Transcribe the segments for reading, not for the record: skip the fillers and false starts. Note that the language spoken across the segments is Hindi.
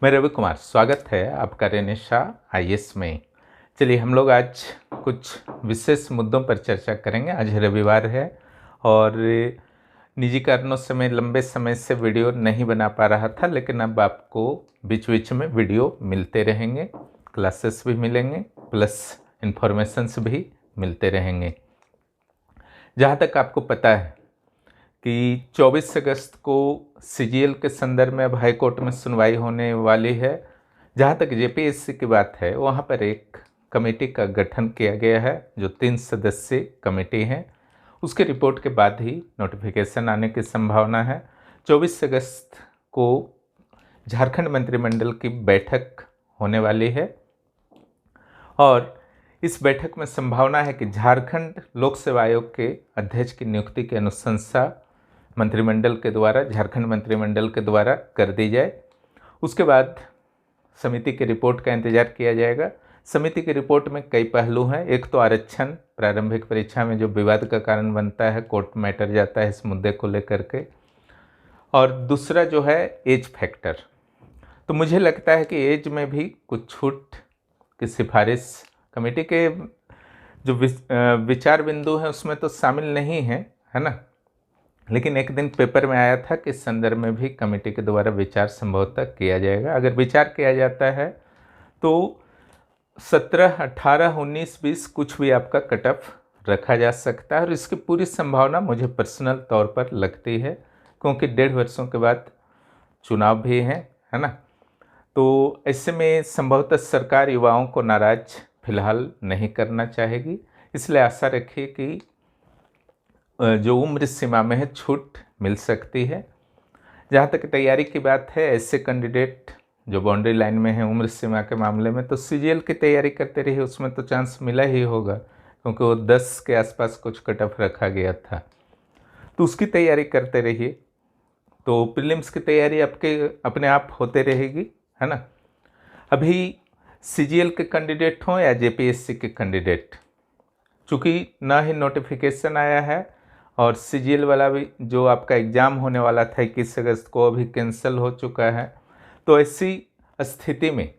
मैं रवि कुमार, स्वागत है आपका रेनेशा आईएएस में। चलिए हम लोग आज कुछ विशेष मुद्दों पर चर्चा करेंगे। आज रविवार है और निजी कारणों से मैं लंबे समय से वीडियो नहीं बना पा रहा था, लेकिन अब आपको बीच बीच में वीडियो मिलते रहेंगे, क्लासेस भी मिलेंगे, प्लस इन्फॉर्मेशंस भी मिलते रहेंगे। जहाँ तक आपको पता है कि 24 अगस्त को सीजीएल के संदर्भ में अब हाई कोर्ट में सुनवाई होने वाली है। जहाँ तक जेपीएससी की बात है, वहाँ पर एक कमेटी का गठन किया गया है जो 3 सदस्यीय कमेटी है। उसके रिपोर्ट के बाद ही नोटिफिकेशन आने की संभावना है। 24 अगस्त को झारखंड मंत्रिमंडल की बैठक होने वाली है और इस बैठक में संभावना है कि झारखंड लोक सेवा आयोग के अध्यक्ष की नियुक्ति की अनुशंसा मंत्रिमंडल के द्वारा, झारखंड मंत्रिमंडल के द्वारा कर दी जाए। उसके बाद समिति की रिपोर्ट का इंतजार किया जाएगा। समिति की रिपोर्ट में कई पहलू हैं। एक तो आरक्षण प्रारंभिक परीक्षा में जो विवाद का कारण बनता है, कोर्ट मैटर जाता है इस मुद्दे को लेकर के, और दूसरा जो है एज फैक्टर। तो मुझे लगता है कि एज में भी कुछ छूट की सिफारिश कमेटी के जो विचार बिंदु हैं उसमें तो शामिल नहीं है ना, लेकिन एक दिन पेपर में आया था कि इस संदर्भ में भी कमेटी के द्वारा विचार संभवतः किया जाएगा। अगर विचार किया जाता है तो 17, 18, 19, 20 कुछ भी आपका कट ऑफ रखा जा सकता है और इसकी पूरी संभावना मुझे पर्सनल तौर पर लगती है, क्योंकि 1.5 वर्षों के बाद चुनाव भी है ना। तो ऐसे में संभवतः सरकार युवाओं को नाराज फिलहाल नहीं करना चाहेगी, इसलिए आशा रखिए कि जो उम्र सीमा में है छूट मिल सकती है। जहाँ तक तैयारी की बात है, ऐसे कैंडिडेट जो बाउंड्री लाइन में है उम्र सीमा के मामले में, तो सीजीएल की तैयारी करते रहिए, उसमें तो चांस मिला ही होगा, क्योंकि वो 10 के आसपास कुछ कट ऑफ रखा गया था, तो उसकी तैयारी करते रहिए। तो प्रीलिम्स की तैयारी आपके अपने आप होते रहेगी, है ना। अभी सीजीएल के कैंडिडेट हों या जेपीएससी के कैंडिडेट, चूँकि ना ही नोटिफिकेशन आया है और सीजीएल वाला भी जो आपका एग्ज़ाम होने वाला था 21 अगस्त को, अभी कैंसिल हो चुका है। तो ऐसी स्थिति में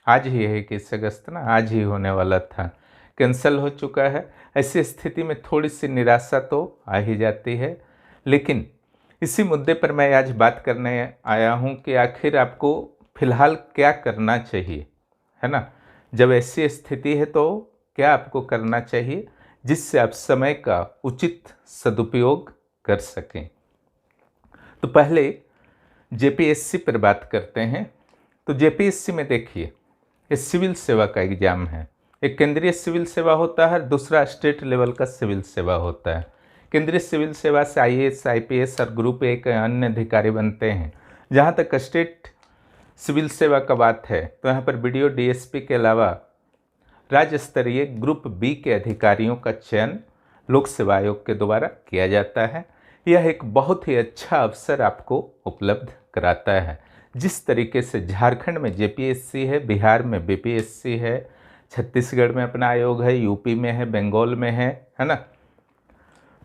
आज ही है 21 अगस्त ना, आज ही होने वाला था, कैंसिल हो चुका है। ऐसी स्थिति में थोड़ी सी निराशा तो आ ही जाती है, लेकिन इसी मुद्दे पर मैं आज बात करने आया हूँ कि आखिर आपको फ़िलहाल क्या करना चाहिए, है ना। जब ऐसी स्थिति है तो क्या आपको करना चाहिए जिससे आप समय का उचित सदुपयोग कर सकें। तो पहले जेपीएससी पर बात करते हैं। तो जेपीएससी में देखिए, ये सिविल सेवा का एग्ज़ाम है। एक केंद्रीय सिविल सेवा होता है, दूसरा स्टेट लेवल का सिविल सेवा होता है। केंद्रीय सिविल सेवा से आईएएस, आईपीएस और ग्रुप ए के अन्य अधिकारी बनते हैं। जहाँ तक स्टेट सिविल सेवा का बात है, तो यहाँ पर बीडीओ, डीएसपी के अलावा राज्य स्तरीय ग्रुप बी के अधिकारियों का चयन लोक सेवा आयोग के द्वारा किया जाता है। यह एक बहुत ही अच्छा अवसर आपको उपलब्ध कराता है। जिस तरीके से झारखंड में जेपीएससी है, बिहार में बीपीएससी है, छत्तीसगढ़ में अपना आयोग है, यूपी में है, बंगाल में है ना।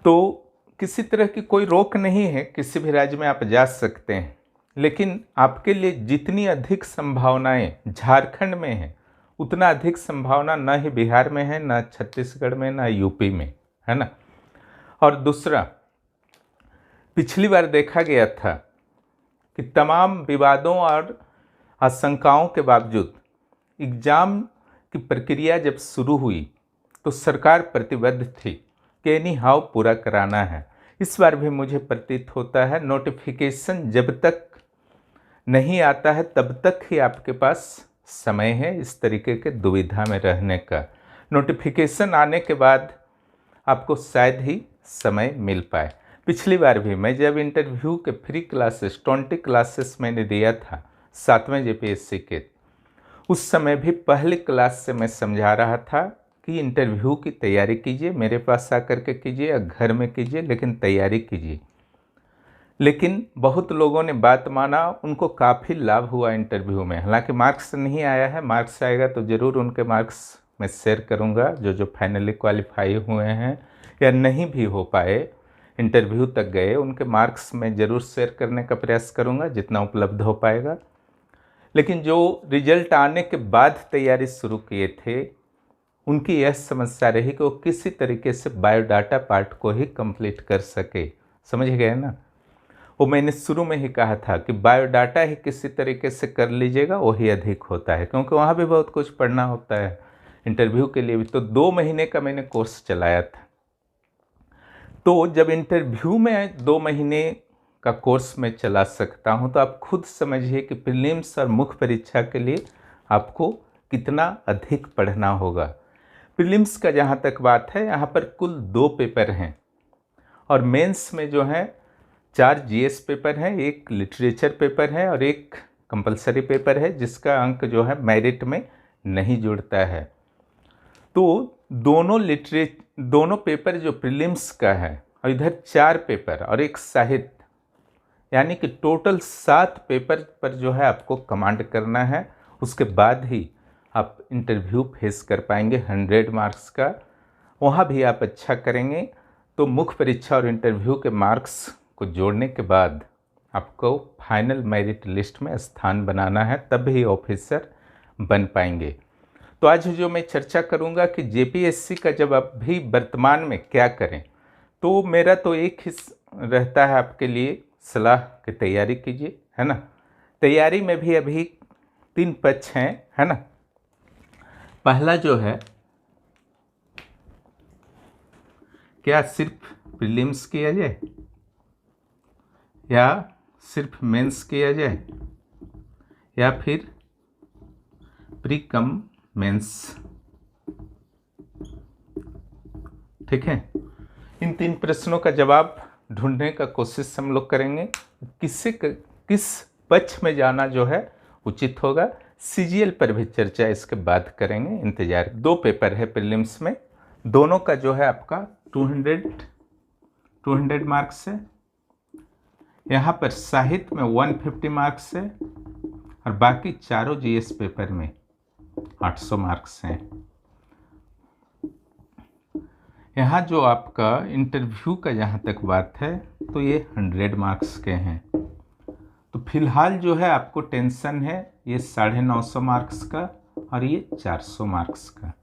तो किसी तरह की कोई रोक नहीं है, किसी भी राज्य में आप जा सकते हैं, लेकिन आपके लिए जितनी अधिक संभावनाएं झारखंड में हैं, उतना अधिक संभावना न ही बिहार में है, न छत्तीसगढ़ में, न यूपी में, है ना। और दूसरा, पिछली बार देखा गया था कि तमाम विवादों और आशंकाओं के बावजूद एग्ज़ाम की प्रक्रिया जब शुरू हुई तो सरकार प्रतिबद्ध थी कि एनी हाउ पूरा कराना है। इस बार भी मुझे प्रतीत होता है नोटिफिकेशन जब तक नहीं आता है तब तक ही आपके पास समय है इस तरीके के दुविधा में रहने का। नोटिफिकेशन आने के बाद आपको शायद ही समय मिल पाए। पिछली बार भी मैं जब इंटरव्यू के फ्री क्लासेस 20 क्लासेस मैंने दिया था 7वें जेपीएससी के, उस समय भी पहली क्लास से मैं समझा रहा था कि इंटरव्यू की तैयारी कीजिए, मेरे पास आकर के कीजिए या घर में कीजिए, लेकिन तैयारी कीजिए। लेकिन बहुत लोगों ने बात माना, उनको काफ़ी लाभ हुआ इंटरव्यू में। हालांकि मार्क्स नहीं आया है, मार्क्स आएगा तो ज़रूर उनके मार्क्स मैं शेयर करूंगा। जो फाइनली क्वालिफाई हुए हैं या नहीं भी हो पाए, इंटरव्यू तक गए, उनके मार्क्स मैं ज़रूर शेयर करने का प्रयास करूंगा जितना उपलब्ध हो पाएगा। लेकिन जो रिजल्ट आने के बाद तैयारी शुरू किए थे उनकी यह समस्या रही कि वो किसी तरीके से बायोडाटा पार्ट को ही कंप्लीट कर सके। समझ गए ना? वो मैंने शुरू में ही कहा था कि बायोडाटा ही किसी तरीके से कर लीजिएगा वही अधिक होता है, क्योंकि वहाँ भी बहुत कुछ पढ़ना होता है इंटरव्यू के लिए भी। तो 2 महीने का मैंने कोर्स चलाया था। तो जब इंटरव्यू में 2 महीने का कोर्स मैं चला सकता हूँ तो आप खुद समझिए कि प्रीलिम्स और मुख्य परीक्षा के लिए आपको कितना अधिक पढ़ना होगा। प्रीलिम्स का जहाँ तक बात है, यहाँ पर कुल 2 पेपर हैं और मेंस में जो है 4 जीएस पेपर हैं, 1 लिटरेचर पेपर है और 1 कंपलसरी पेपर है जिसका अंक जो है मेरिट में नहीं जुड़ता है। तो दोनों पेपर जो प्रीलिम्स का है और इधर 4 पेपर और 1 साहित्य, यानी कि टोटल 7 पेपर पर जो है आपको कमांड करना है। उसके बाद ही आप इंटरव्यू फेस कर पाएंगे 100 मार्क्स का। वहाँ भी आप अच्छा करेंगे तो मुख्य परीक्षा और इंटरव्यू के मार्क्स को जोड़ने के बाद आपको फाइनल मेरिट लिस्ट में स्थान बनाना है, तब ही ऑफिसर बन पाएंगे। तो आज जो मैं चर्चा करूंगा कि जेपीएससी का जब आप भी वर्तमान में क्या करें, तो मेरा तो एक ही रहता है आपके लिए सलाह की तैयारी कीजिए, है ना। तैयारी में भी अभी 3 पक्ष हैं, है ना। पहला जो है, क्या सिर्फ प्रीलिम्स किया जाए या सिर्फ मेंस किया जाए या फिर प्री कम मेंस, ठीक है। इन 3 प्रश्नों का जवाब ढूंढने का कोशिश हम लोग करेंगे। किस पक्ष में जाना जो है उचित होगा, सीजीएल पर भी चर्चा इसके बाद करेंगे, इंतजार। 2 पेपर है प्रीलिम्स में, दोनों का जो है आपका 200 मार्क्स है। यहाँ पर साहित्य में 150 मार्क्स है और बाकी चारों जीएस पेपर में 800 मार्क्स हैं। यहाँ जो आपका इंटरव्यू का जहाँ तक बात है तो ये 100 मार्क्स के हैं। तो फिलहाल जो है आपको टेंशन है ये 950 मार्क्स का और ये 400 मार्क्स का,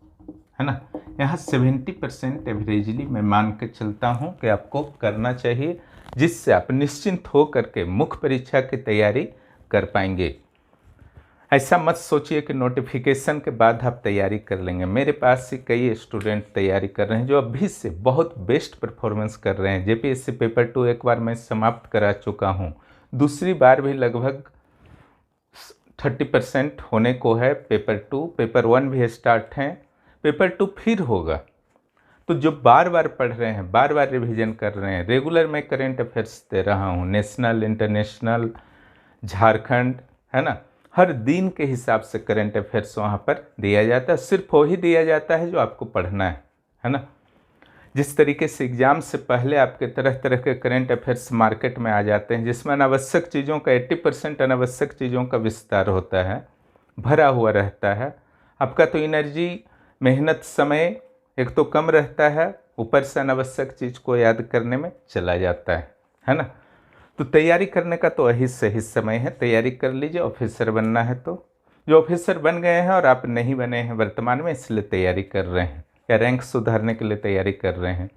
है ना। यहाँ 70% एवरेजली मैं मान के चलता हूँ कि आपको करना चाहिए, जिससे आप निश्चिंत हो करके मुख्य परीक्षा की तैयारी कर पाएंगे। ऐसा मत सोचिए कि नोटिफिकेशन के बाद आप तैयारी कर लेंगे। मेरे पास ही कई स्टूडेंट तैयारी कर रहे हैं जो अभी से बहुत बेस्ट परफॉर्मेंस कर रहे हैं। जेपीएससी पेपर 2 एक बार मैं समाप्त करा चुका हूँ, दूसरी बार भी लगभग 30% होने को है। पेपर 2, पेपर 1 भी स्टार्ट हैं, पेपर 2 फिर होगा। तो जो बार बार पढ़ रहे हैं, बार बार रिवीजन कर रहे हैं, रेगुलर मैं करेंट अफेयर्स दे रहा हूँ, नेशनल, इंटरनेशनल, झारखंड, है ना। हर दिन के हिसाब से करंट अफेयर्स वहाँ पर दिया जाता है। सिर्फ वही दिया जाता है जो आपको पढ़ना है ना। जिस तरीके से एग्ज़ाम से पहले आपके तरह तरह के करंट अफेयर्स मार्केट में आ जाते हैं, जिसमें अनावश्यक चीज़ों का 80% अनावश्यक चीज़ों का विस्तार होता है, भरा हुआ रहता है। आपका तो एनर्जी, मेहनत, समय एक तो कम रहता है, ऊपर से अनावश्यक चीज़ को याद करने में चला जाता है ना। तो तैयारी करने का तो यही सही समय है, तैयारी कर लीजिए। ऑफिसर बनना है तो जो ऑफिसर बन गए हैं और आप नहीं बने हैं वर्तमान में, इसलिए तैयारी कर रहे हैं या रैंक सुधारने के लिए तैयारी कर रहे हैं,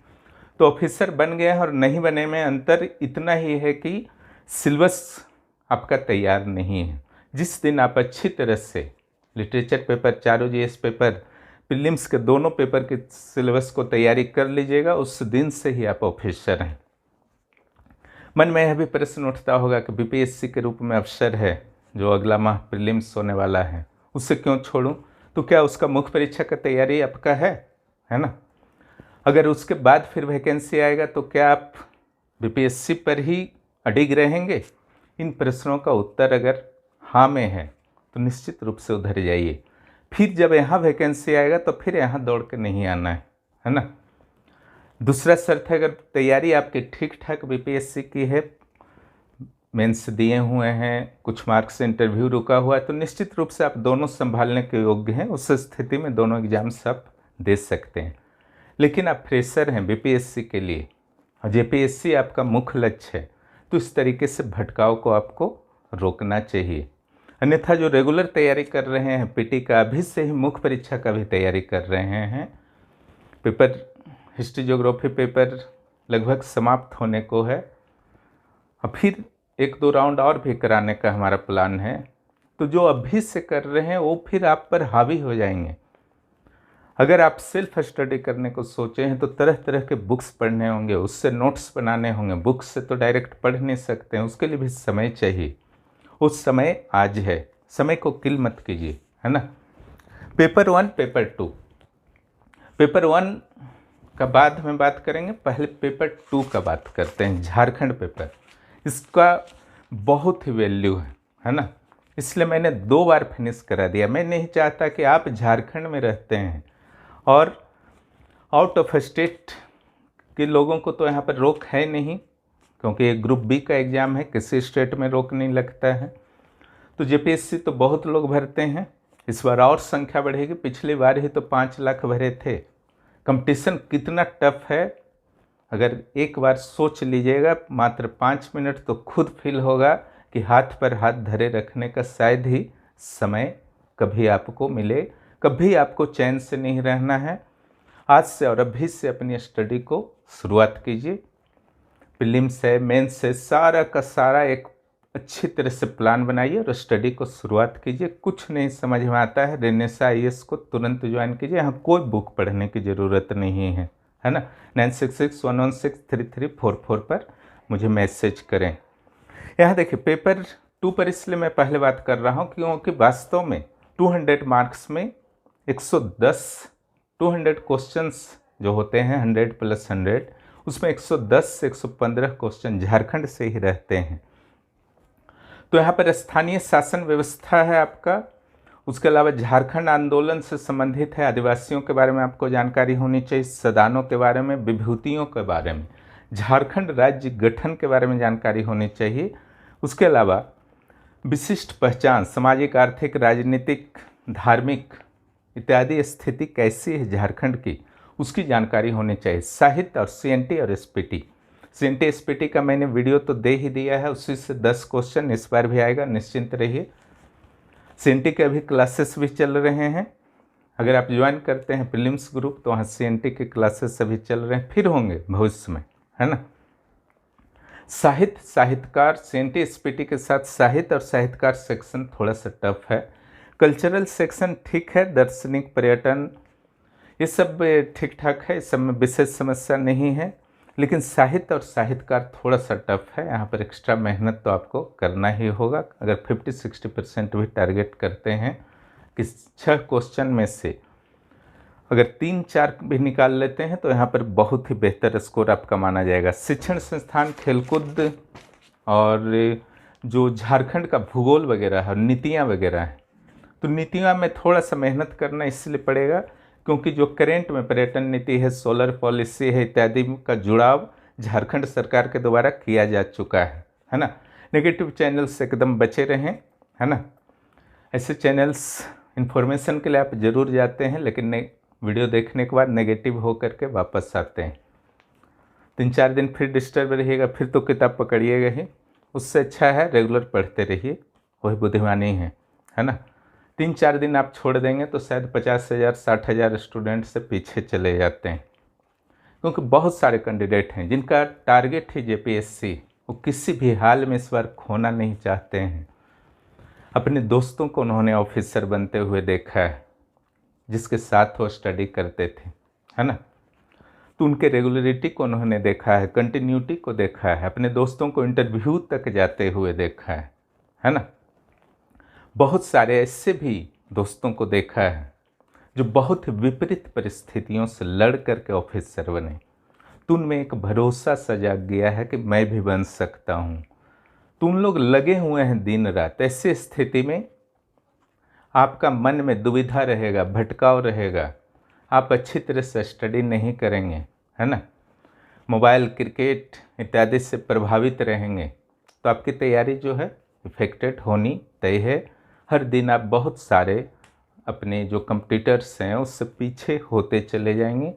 तो ऑफिसर बन गए हैं और नहीं बने में अंतर इतना ही है कि सिलेबस आपका तैयार नहीं है। जिस दिन आप अच्छी तरह से लिटरेचर पेपर, चारों जीएस पेपर, प्रीलिम्स के दोनों पेपर के सिलेबस को तैयारी कर लीजिएगा, उस दिन से ही आप ऑफिसर हैं। मन में यह भी प्रश्न उठता होगा कि बीपीएससी के रूप में अवसर है जो अगला माह प्रीलिम्स होने वाला है, उसे क्यों छोड़ूं? तो क्या उसका मुख्य परीक्षा का तैयारी आपका है ना। अगर उसके बाद फिर वैकेंसी आएगा तो क्या आप बीपीएससी पर ही अडिग रहेंगे? इन प्रश्नों का उत्तर अगर हाँ में है तो निश्चित रूप से उधर जाइए। फिर जब यहाँ वैकेंसी आएगा तो फिर यहाँ दौड़ के नहीं आना है ना। दूसरा शर्त है, अगर तैयारी आपकी ठीक ठाक बीपीएससी की है, मेंस दिए हुए हैं, कुछ मार्क्स से इंटरव्यू रुका हुआ है, तो निश्चित रूप से आप दोनों संभालने के योग्य हैं। उस स्थिति में दोनों एग्जाम्स आप दे सकते हैं। लेकिन आप फ्रेशर हैं बीपीएससी के लिए और जेपीएससी आपका मुख्य लक्ष्य है, तो इस तरीके से भटकाव को आपको रोकना चाहिए। अन्यथा जो रेगुलर तैयारी कर रहे हैं पीटी का, अभी से ही मुख्य परीक्षा का भी तैयारी कर रहे हैं, पेपर हिस्ट्री ज्योग्राफी पेपर लगभग समाप्त होने को है। अब फिर 1-2 राउंड और भी कराने का हमारा प्लान है। तो जो अभी से कर रहे हैं वो फिर आप पर हावी हो जाएंगे। अगर आप सेल्फ स्टडी करने को सोचे हैं तो तरह तरह के बुक्स पढ़ने होंगे, उससे नोट्स बनाने होंगे। बुक्स से तो डायरेक्ट पढ़ नहीं सकते हैं, उसके लिए भी समय चाहिए। उस समय आज है, समय को किल मत कीजिए, है ना। पेपर 1 पेपर 2, पेपर 1 का बाद में बात करेंगे, पहले पेपर 2 का बात करते हैं। झारखंड पेपर, इसका बहुत ही वैल्यू है ना, इसलिए मैंने 2 बार फिनिश करा दिया। मैं नहीं चाहता कि आप झारखंड में रहते हैं और आउट ऑफ स्टेट के लोगों को तो यहाँ पर रोक है नहीं, क्योंकि ये ग्रुप बी का एग्ज़ाम है, किसी स्टेट में रोक नहीं लगता है। तो जेपीएससी तो बहुत लोग भरते हैं, इस बार और संख्या बढ़ेगी। पिछली बार ही तो 5 लाख भरे थे। कंपटीशन कितना टफ है, अगर एक बार सोच लीजिएगा, मात्र 5 मिनट तो खुद फील होगा कि हाथ पर हाथ धरे रखने का शायद ही समय कभी आपको मिले। कभी आपको चैन से नहीं रहना है। आज से और अभी से अपनी स्टडी को शुरुआत कीजिए। प्रीलिम्स है, मेंस है, सारा का सारा एक अच्छी तरह से प्लान बनाइए और स्टडी को शुरुआत कीजिए। कुछ नहीं समझ में आता है, रेनेसा आईएएस को तुरंत ज्वाइन कीजिए। यहाँ कोई बुक पढ़ने की ज़रूरत नहीं है ना। 9661163344 पर मुझे मैसेज करें। यहाँ देखिए, पेपर 2 पर इसलिए मैं पहले बात कर रहा हूँ क्योंकि वास्तव में 200 मार्क्स में 200 क्वेश्चंस जो होते हैं 100 + 100, उसमें 110 से 115 क्वेश्चन झारखंड से ही रहते हैं। तो यहाँ पर स्थानीय शासन व्यवस्था है आपका, उसके अलावा झारखंड आंदोलन से संबंधित है, आदिवासियों के बारे में आपको जानकारी होनी चाहिए, सदानों के बारे में, विभूतियों के बारे में, झारखंड राज्य गठन के बारे में जानकारी होनी चाहिए। उसके अलावा विशिष्ट पहचान, सामाजिक, आर्थिक, राजनीतिक, धार्मिक इत्यादि स्थिति कैसी है झारखंड की, उसकी जानकारी होनी चाहिए। साहित्य और सीएनटी और एसपीटी, सीएनटी एसपीटी का मैंने वीडियो तो दे ही दिया है, उसी से 10 क्वेश्चन इस बार भी आएगा, निश्चिंत रहिए। सीएनटी के अभी क्लासेस भी चल रहे हैं, अगर आप ज्वाइन करते हैं प्रीलिम्स ग्रुप तो वहाँ सीएनटी के क्लासेस अभी चल रहे हैं, फिर होंगे भविष्य में, है ना। साहित्य, साहित्यकार, सीएनटी एसपीटी के साथ साहित्य और साहित्यकार सेक्शन थोड़ा सा टफ है। कल्चरल सेक्शन ठीक है, दार्शनिक, पर्यटन, ये सब ठीक ठाक है, इस सब में विशेष समस्या नहीं है। लेकिन साहित्य और साहित्यकार थोड़ा सा टफ है, यहाँ पर एक्स्ट्रा मेहनत तो आपको करना ही होगा। अगर 50-60% भी टारगेट करते हैं कि 6 क्वेश्चन में से अगर 3-4 भी निकाल लेते हैं तो यहाँ पर बहुत ही बेहतर स्कोर आपका माना जाएगा। शिक्षण संस्थान, खेलकूद और जो झारखंड का भूगोल वगैरह है, नीतियाँ वगैरह हैं, तो नीतियाँ में थोड़ा सा मेहनत करना इसलिए पड़ेगा क्योंकि जो करेंट में पर्यटन नीति है, सोलर पॉलिसी है, इत्यादि का जुड़ाव झारखंड सरकार के द्वारा किया जा चुका है ना। नेगेटिव चैनल से एकदम बचे रहें, है ना। ऐसे चैनल्स इन्फॉर्मेशन के लिए आप ज़रूर जाते हैं, लेकिन वीडियो देखने के बाद नेगेटिव हो करके वापस आते हैं। 3-4 दिन फिर डिस्टर्ब रहिएगा, फिर तो किताब पकड़िएगा ही। उससे अच्छा है रेगुलर पढ़ते रहिए, वही बुद्धिमानी है ना। 3-4 दिन आप छोड़ देंगे तो शायद 50,000 60,000 स्टूडेंट से पीछे चले जाते हैं, क्योंकि बहुत सारे कैंडिडेट हैं जिनका टारगेट है जेपीएससी, वो किसी भी हाल में इस बार खोना नहीं चाहते हैं। अपने दोस्तों को उन्होंने ऑफिसर बनते हुए देखा है, जिसके साथ वो स्टडी करते थे, है ना। तो उनके रेगुलरिटी को उन्होंने देखा है, कंटिन्यूटी को देखा है, अपने दोस्तों को इंटरव्यू तक जाते हुए देखा है ना। बहुत सारे ऐसे भी दोस्तों को देखा है जो बहुत विपरीत परिस्थितियों से लड़ करके ऑफिसर बने, तो उनमें एक भरोसा सा जाग गया है कि मैं भी बन सकता हूँ। तो उन लोग लगे हुए हैं दिन रात। ऐसी स्थिति में आपका मन में दुविधा रहेगा, भटकाव रहेगा, आप अच्छी तरह से स्टडी नहीं करेंगे, है ना। मोबाइल, क्रिकेट इत्यादि से प्रभावित रहेंगे, तो आपकी तैयारी जो है इफेक्टेड होनी तय है। हर दिन आप बहुत सारे अपने जो कॉम्पिटिटर्स हैं उससे पीछे होते चले जाएंगे,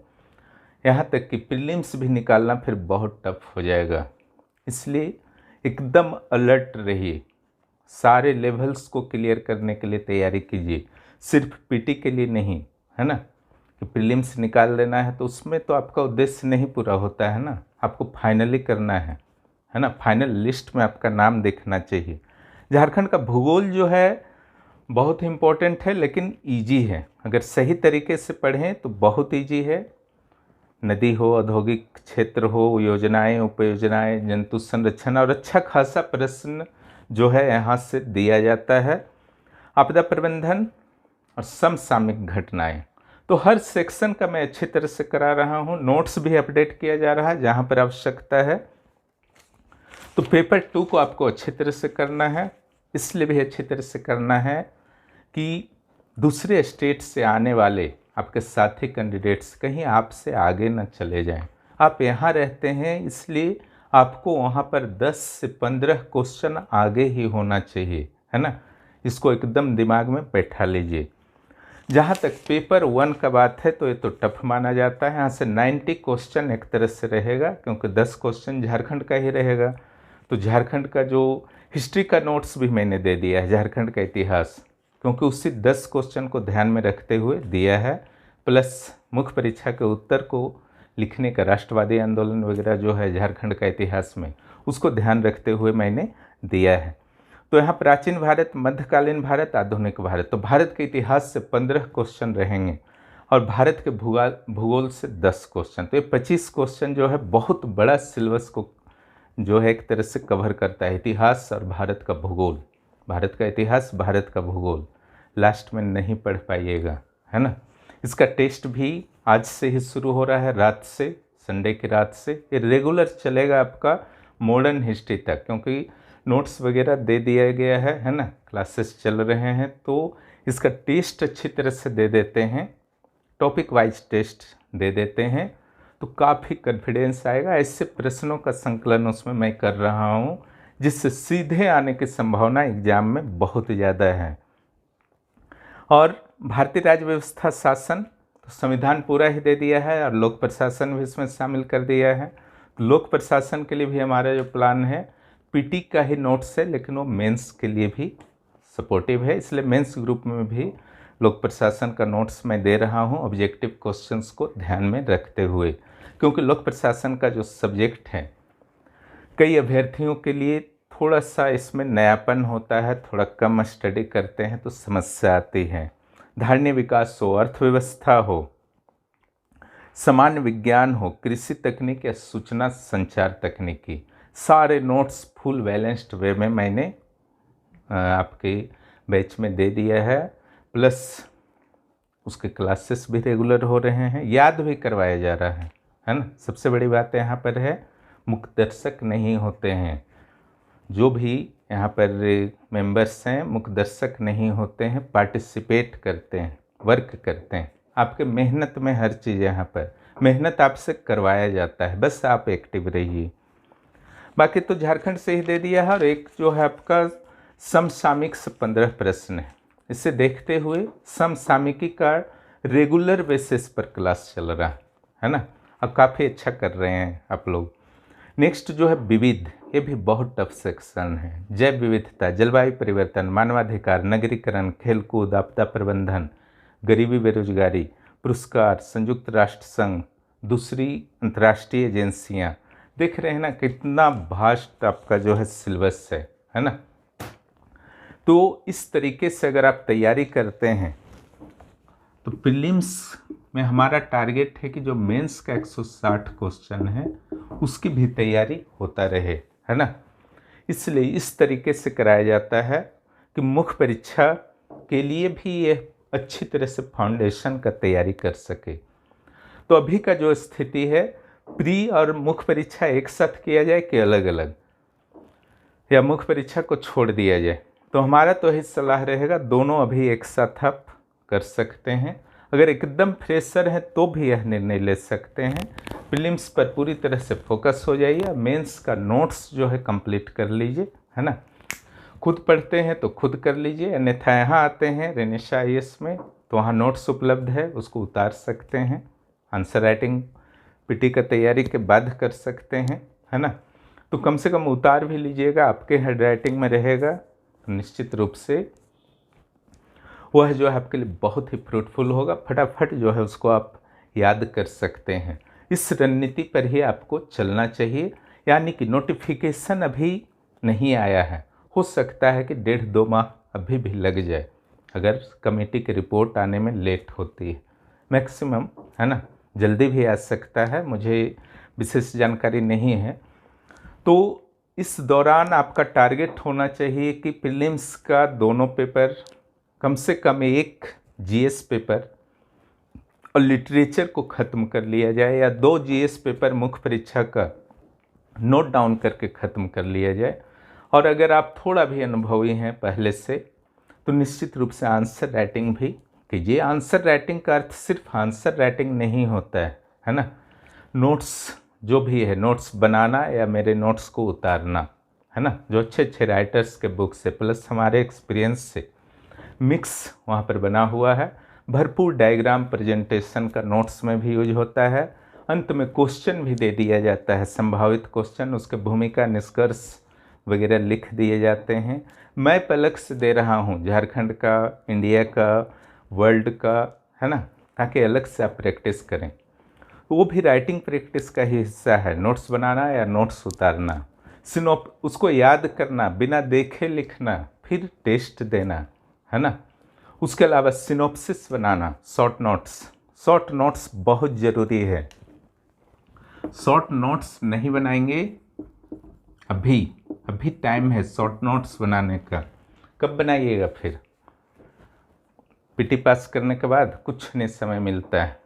यहाँ तक कि प्रीलिम्स भी निकालना फिर बहुत टफ हो जाएगा। इसलिए एकदम अलर्ट रहिए, सारे लेवल्स को क्लियर करने के लिए तैयारी कीजिए, सिर्फ पीटी के लिए नहीं, है ना, कि प्रीलिम्स निकाल लेना है तो उसमें तो आपका उद्देश्य नहीं पूरा होता है ना, आपको फाइनली करना है ना, फाइनल लिस्ट में आपका नाम देखना चाहिए। झारखंड का भूगोल जो है बहुत ही इम्पोर्टेंट है, लेकिन ईजी है, अगर सही तरीके से पढ़ें तो बहुत ईजी है। नदी हो, औद्योगिक क्षेत्र हो, योजनाएं, उपयोजनाएं, जंतु संरक्षण, और अच्छा खासा प्रश्न जो है यहाँ से दिया जाता है। आपदा प्रबंधन और समसामयिक घटनाएं, तो हर सेक्शन का मैं अच्छी तरह से करा रहा हूँ, नोट्स भी अपडेट किया जा रहा है जहाँ पर आवश्यकता है। तो पेपर 2 को आपको अच्छी तरह से करना है, इसलिए भी अच्छी तरह से करना है कि दूसरे स्टेट से आने वाले आपके साथी कैंडिडेट्स कहीं आपसे आगे न चले जाएं। आप यहाँ रहते हैं इसलिए आपको वहाँ पर 10 से 15 क्वेश्चन आगे ही होना चाहिए, है ना, इसको एकदम दिमाग में बैठा लीजिए। जहाँ तक पेपर 1 का बात है तो ये तो टफ माना जाता है, यहाँ से 90 क्वेश्चन एक तरह से रहेगा, क्योंकि 10 क्वेश्चन झारखंड का ही रहेगा। तो झारखंड का जो हिस्ट्री का नोट्स भी मैंने दे दिया है, झारखंड का इतिहास, क्योंकि उसी 10 क्वेश्चन को ध्यान में रखते हुए दिया है, प्लस मुख्य परीक्षा के उत्तर को लिखने का राष्ट्रवादी आंदोलन वगैरह जो है झारखंड का इतिहास में, उसको ध्यान रखते हुए मैंने दिया है। तो यहाँ प्राचीन भारत, मध्यकालीन भारत, आधुनिक भारत, तो भारत के इतिहास से 15 क्वेश्चन रहेंगे और भारत के भूगोल से 10 क्वेश्चन, तो ये 25 क्वेश्चन जो है बहुत बड़ा सिलेबस को जो है एक तरह से कवर करता है, इतिहास और भारत का भूगोल, भारत का इतिहास, भारत का भूगोल, लास्ट में नहीं पढ़ पाइएगा, है ना। इसका टेस्ट भी आज से ही शुरू हो रहा है, रात से, संडे की रात से, ये रेगुलर चलेगा आपका मॉडर्न हिस्ट्री तक, क्योंकि नोट्स वगैरह दे दिया गया है ना, क्लासेस चल रहे हैं, तो इसका टेस्ट अच्छी तरह से दे देते हैं, टॉपिक वाइज टेस्ट दे देते हैं, तो काफ़ी कॉन्फिडेंस आएगा। ऐसे प्रश्नों का संकलन उसमें मैं कर रहा हूँ जिससे सीधे आने की संभावना एग्जाम में बहुत ज़्यादा है। और भारतीय राज्य व्यवस्था शासन, तो संविधान पूरा ही दे दिया है और लोक प्रशासन भी इसमें शामिल कर दिया है। तो लोक प्रशासन के लिए भी हमारा जो प्लान है, पीटी का ही नोट्स है, लेकिन वो मेंस के लिए भी सपोर्टिव है, इसलिए मेंस ग्रुप में भी लोक प्रशासन का नोट्स मैं दे रहा हूँ ऑब्जेक्टिव क्वेश्चंस को ध्यान में रखते हुए, क्योंकि लोक प्रशासन का जो सब्जेक्ट है कई अभ्यर्थियों के लिए थोड़ा सा इसमें नयापन होता है, थोड़ा कम स्टडी करते हैं तो समस्या आती है। धारणीय विकास हो, अर्थव्यवस्था हो, सामान्य विज्ञान हो, कृषि तकनीक या सूचना संचार तकनीकी, सारे नोट्स फुल बैलेंस्ड वे में मैंने आपके बैच में दे दिया है, प्लस उसके क्लासेस भी रेगुलर हो रहे हैं, याद भी करवाया जा रहा है ना। सबसे बड़ी बात यहाँ पर है, मुख्य दर्शक नहीं होते हैं, जो भी यहाँ पर मेंबर्स हैं मुख्य दर्शक नहीं होते हैं, पार्टिसिपेट करते हैं, वर्क करते हैं, आपके मेहनत में हर चीज़ यहाँ पर मेहनत आपसे करवाया जाता है, बस आप एक्टिव रहिए। बाकी तो झारखंड से ही दे दिया है। और एक जो है आपका समसामयिक से 15 प्रश्न है, इसे देखते हुए समसामयिकी का रेगुलर बेसिस पर क्लास चल रहा है ना, अब काफ़ी अच्छा कर रहे हैं आप लोग। नेक्स्ट जो है विविध, ये भी बहुत टफ सेक्शन है, जैव विविधता, जलवायु परिवर्तन, मानवाधिकार, नगरीकरण, खेलकूद, आपदा प्रबंधन, गरीबी बेरोजगारी, पुरस्कार, संयुक्त राष्ट्र संघ, दूसरी अंतर्राष्ट्रीय एजेंसियाँ, देख रहे हैं ना कितना भास्ट आपका जो है सिलेबस है ना। तो इस तरीके से अगर आप तैयारी करते हैं तो प्रीलिम्स में हमारा टारगेट है कि जो मेंस का 160 क्वेश्चन है उसकी भी तैयारी होता रहे, है ना। इसलिए इस तरीके से कराया जाता है कि मुख्य परीक्षा के लिए भी ये अच्छी तरह से फाउंडेशन का तैयारी कर सके। तो अभी का जो स्थिति है, प्री और मुख्य परीक्षा एक साथ किया जाए कि अलग अलग, या मुख्य परीक्षा को छोड़ दिया जाए, तो हमारा तो यही सलाह रहेगा दोनों अभी एक साथ आप कर सकते हैं। अगर एकदम फ्रेशर है तो भी यह निर्णय ले सकते हैं, प्रीलिम्स पर पूरी तरह से फोकस हो जाइए, मेंस का नोट्स जो है कंप्लीट कर लीजिए, है ना। खुद पढ़ते हैं तो खुद कर लीजिए, अन्यथा यहाँ आते हैं रेनिशा IAS में तो वहाँ नोट्स उपलब्ध है, उसको उतार सकते हैं, आंसर राइटिंग पीटी का तैयारी के बाद कर सकते हैं, है ना। तो कम से कम उतार भी लीजिएगा, आपके हैंड राइटिंग में रहेगा, तो निश्चित रूप से वह जो है आपके लिए बहुत ही फ्रूटफुल होगा। फटाफट जो है उसको आप याद कर सकते हैं। इस रणनीति पर ही आपको चलना चाहिए। यानी कि नोटिफिकेशन अभी नहीं आया है, हो सकता है कि 1.5-2 माह अभी भी लग जाए अगर कमेटी की रिपोर्ट आने में लेट होती है। मैक्सिमम है ना, जल्दी भी आ सकता है, मुझे विशेष जानकारी नहीं है। तो इस दौरान आपका टारगेट होना चाहिए कि प्रीलिम्स का दोनों पेपर, कम से कम एक जीएस पेपर और लिटरेचर को ख़त्म कर लिया जाए, या 2 जीएस पेपर मुख्य परीक्षा का नोट डाउन करके ख़त्म कर लिया जाए। और अगर आप थोड़ा भी अनुभवी हैं पहले से, तो निश्चित रूप से आंसर राइटिंग भी कीजिए। आंसर राइटिंग का अर्थ सिर्फ आंसर राइटिंग नहीं होता है ना। नोट्स जो भी है, नोट्स बनाना या मेरे नोट्स को उतारना, है ना, जो अच्छे अच्छे राइटर्स के बुक से प्लस हमारे एक्सपीरियंस से मिक्स वहाँ पर बना हुआ है। भरपूर डायग्राम प्रेजेंटेशन का नोट्स में भी यूज होता है। अंत में क्वेश्चन भी दे दिया जाता है, संभावित क्वेश्चन, उसके भूमिका निष्कर्ष वगैरह लिख दिए जाते हैं। मैं अलग से दे रहा हूँ, झारखंड का, इंडिया का, वर्ल्ड का, है ना, ताकि अलग से आप प्रैक्टिस करें। वो भी राइटिंग प्रैक्टिस का ही हिस्सा है, नोट्स बनाना या नोट्स उतारना, उसको याद करना, बिना देखे लिखना, फिर टेस्ट देना, है ना। उसके अलावा सिनॉप्सिस बनाना, शॉर्ट नोट्स बहुत ज़रूरी है। शॉर्ट नोट्स नहीं बनाएंगे, अभी टाइम है शॉर्ट नोट्स बनाने का। कब बनाइएगा फिर? पीटी पास करने के बाद कुछ नहीं समय मिलता है।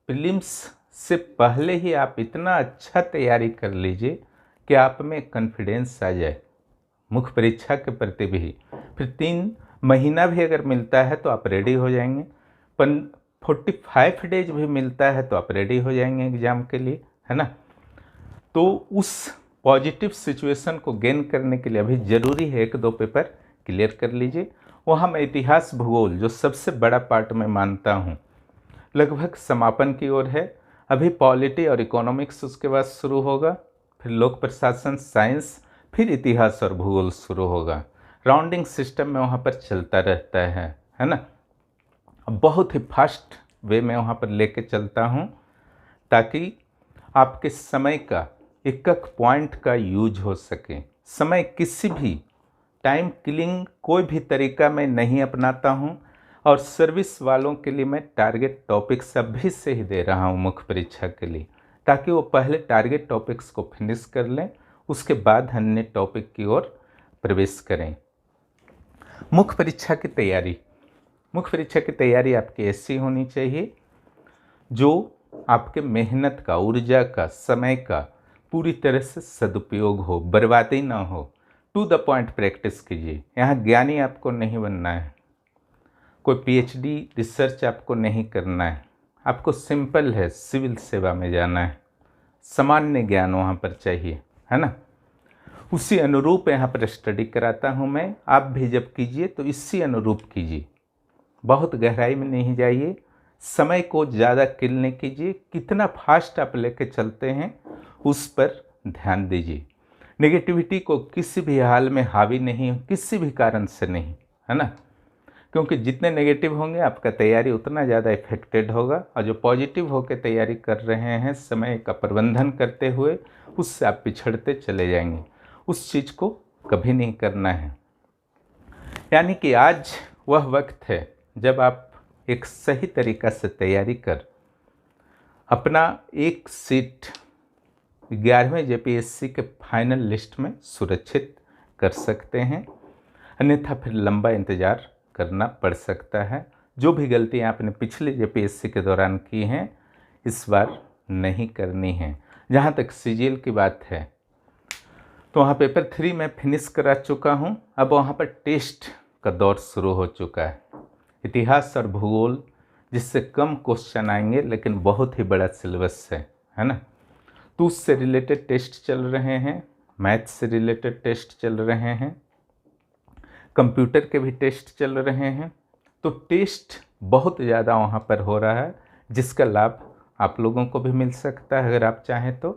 प्रीलिम्स से पहले ही आप इतना अच्छा तैयारी कर लीजिए कि आप में कॉन्फिडेंस आ जाए मुख्य परीक्षा के प्रति भी। फिर 3 महीना भी अगर मिलता है तो आप रेडी हो जाएंगे। 45 डेज भी मिलता है तो आप रेडी हो जाएंगे एग्ज़ाम के लिए, है ना। तो उस पॉजिटिव सिचुएशन को गेन करने के लिए अभी ज़रूरी है 1-2 पेपर क्लियर कर लीजिए। वहाँ मैं इतिहास भूगोल, जो सबसे बड़ा पार्ट मैं मानता हूँ, लगभग समापन की ओर है। अभी पॉलिटी और इकोनॉमिक्स उसके बाद शुरू होगा, फिर लोक प्रशासन, साइंस, फिर इतिहास और भूगोल शुरू होगा। राउंडिंग सिस्टम में वहाँ पर चलता रहता है ना। बहुत ही फास्ट वे में वहाँ पर लेके चलता हूँ, ताकि आपके समय का एक पॉइंट का यूज हो सके। समय किसी भी टाइम किलिंग कोई भी तरीका मैं नहीं अपनाता हूँ। और सर्विस वालों के लिए मैं टारगेट टॉपिक्स अभी से ही दे रहा हूँ मुख्य परीक्षा के लिए, ताकि वो पहले टारगेट टॉपिक्स को फिनिश कर लें, उसके बाद अन्य टॉपिक की ओर प्रवेश करें। मुख्य परीक्षा की तैयारी आपकी ऐसी होनी चाहिए जो आपके मेहनत का, ऊर्जा का, समय का पूरी तरह से सदुपयोग हो, बर्बादी ना हो। टू द पॉइंट प्रैक्टिस कीजिए। यहाँ ज्ञानी आपको नहीं बनना है, कोई पीएचडी रिसर्च आपको नहीं करना है। आपको सिंपल है, सिविल सेवा में जाना है। सामान्य ज्ञान वहाँ पर चाहिए, है ना। उसी अनुरूप यहाँ पर स्टडी कराता हूँ मैं। आप भी जब कीजिए तो इसी अनुरूप कीजिए, बहुत गहराई में नहीं जाइए। समय को ज़्यादा किल नहीं कीजिए। कितना फास्ट आप लेके चलते हैं उस पर ध्यान दीजिए। नेगेटिविटी को किसी भी हाल में हावी नहीं, किसी भी कारण से नहीं, है ना। क्योंकि जितने नेगेटिव होंगे आपका तैयारी उतना ज़्यादा इफेक्टेड होगा। और जो पॉजिटिव होकर तैयारी कर रहे हैं समय का प्रबंधन करते हुए, उससे आप पिछड़ते चले जाएंगे। उस चीज़ को कभी नहीं करना है। यानी कि आज वह वक्त है जब आप एक सही तरीक़ा से तैयारी कर अपना एक सीट 11वें जेपीएससी के फाइनल लिस्ट में सुरक्षित कर सकते हैं। अन्यथा फिर लंबा इंतज़ार करना पड़ सकता है। जो भी गलतियाँ आपने पिछले जेपीएससी के दौरान की हैं, इस बार नहीं करनी है। जहाँ तक सीजीएल की बात है, तो वहाँ पेपर 3 में फिनिश करा चुका हूँ। अब वहाँ पर टेस्ट का दौर शुरू हो चुका है। इतिहास और भूगोल, जिससे कम क्वेश्चन आएंगे लेकिन बहुत ही बड़ा सिलेबस है ना। तो उससे रिलेटेड टेस्ट चल रहे हैं, मैथ से रिलेटेड टेस्ट चल रहे हैं, कंप्यूटर के भी टेस्ट चल रहे हैं। तो टेस्ट बहुत ज़्यादा वहाँ पर हो रहा है, जिसका लाभ आप लोगों को भी मिल सकता है अगर आप चाहें तो।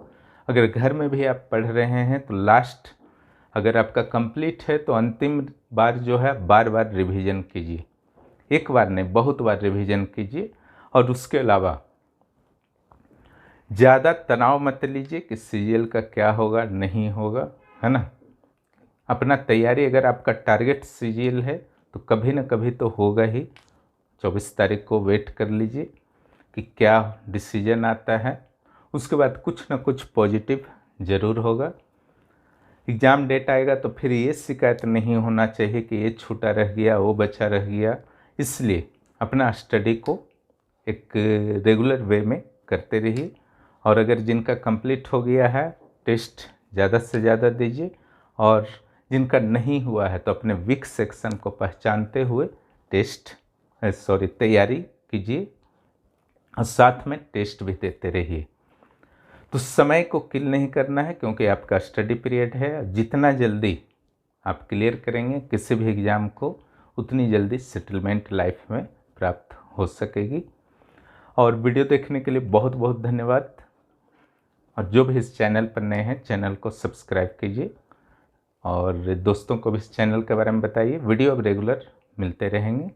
अगर घर में भी आप पढ़ रहे हैं तो लास्ट अगर आपका कंप्लीट है तो अंतिम बार जो है बार बार रिवीजन कीजिए, एक बार नहीं बहुत बार रिवीजन कीजिए। और उसके अलावा ज़्यादा तनाव मत लीजिए कि सीजीएल का क्या होगा नहीं होगा, है ना। अपना तैयारी, अगर आपका टारगेट सीजीएल है तो कभी ना कभी तो होगा ही। 24 तारीख को वेट कर लीजिए कि क्या डिसीजन आता है, उसके बाद कुछ ना कुछ पॉजिटिव ज़रूर होगा। एग्ज़ाम डेट आएगा तो फिर ये शिकायत नहीं होना चाहिए कि ये छूटा रह गया, वो बचा रह गया। इसलिए अपना स्टडी को एक रेगुलर वे में करते रहिए। और अगर जिनका कंप्लीट हो गया है, टेस्ट ज़्यादा से ज़्यादा दीजिए। और जिनका नहीं हुआ है तो अपने वीक सेक्शन को पहचानते हुए तैयारी कीजिए और साथ में टेस्ट भी देते रहिए। तो समय को किल नहीं करना है, क्योंकि आपका स्टडी पीरियड है। जितना जल्दी आप क्लियर करेंगे किसी भी एग्ज़ाम को, उतनी जल्दी सेटलमेंट लाइफ में प्राप्त हो सकेगी। और वीडियो देखने के लिए बहुत बहुत धन्यवाद। और जो भी इस चैनल पर नए हैं, चैनल को सब्सक्राइब कीजिए और दोस्तों को भी इस चैनल के बारे में बताइए। वीडियो अब रेगुलर मिलते रहेंगे।